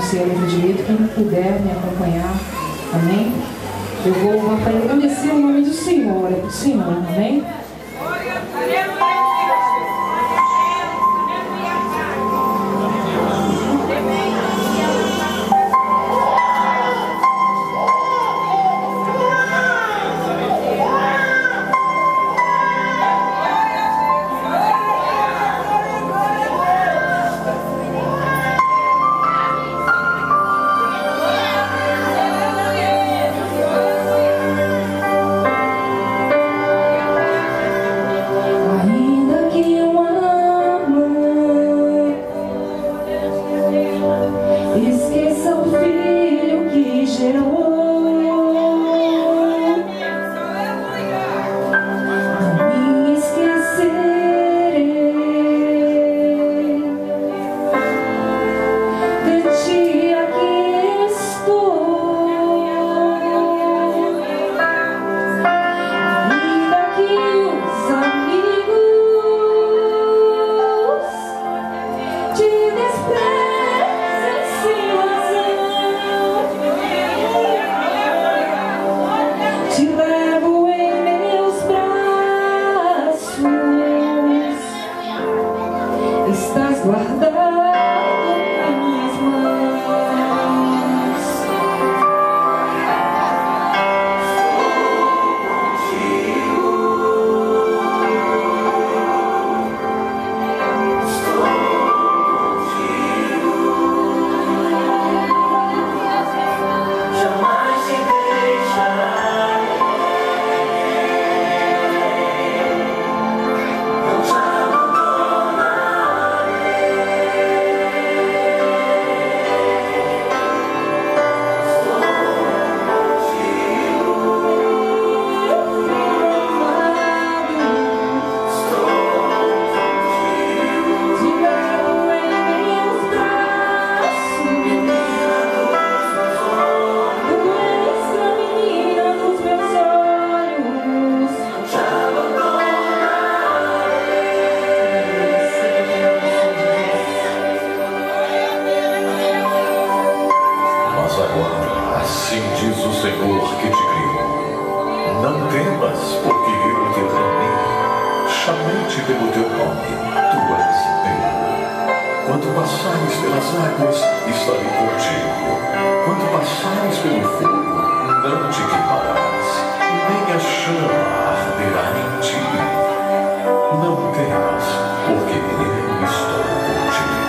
não sei a letra direito, quem puder me acompanhar, amém? Eu vou agradecer o nome do Senhor, é do Senhor, amém? Esqueça o filho que gerou. Não me esquecerei do dia que estou. Ainda que os amigos te desprezem sem razão, te levo em meus braços, estás guardado em minhas mãos. Jamais te deixarei, não te abandonarei. Estou contigo, Te levo em meus braços, tu és a menina dos meus olhos. te Mas agora, assim diz o Senhor que te criou: não temas, porque eu te amei. Chamei-te pelo teu nome, tu és meu. Quando passares pelas águas, estarei contigo. Quando passares pelo fogo, não te queimarás, nem a chama arderá em ti. Não temas, porque eu estou contigo.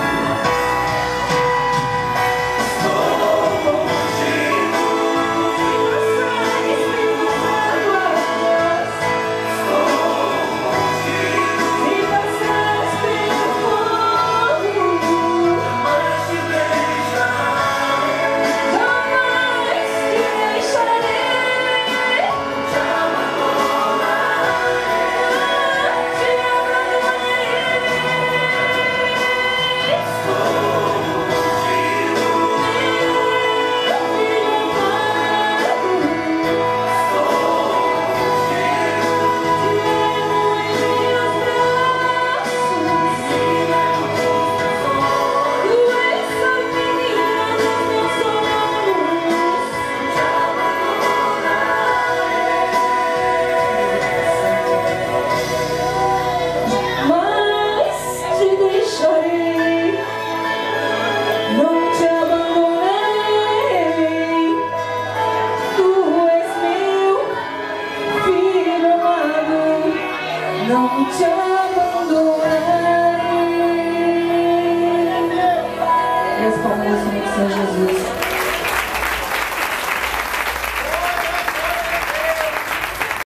Não te abandonarei. E as palmas do Senhor Jesus.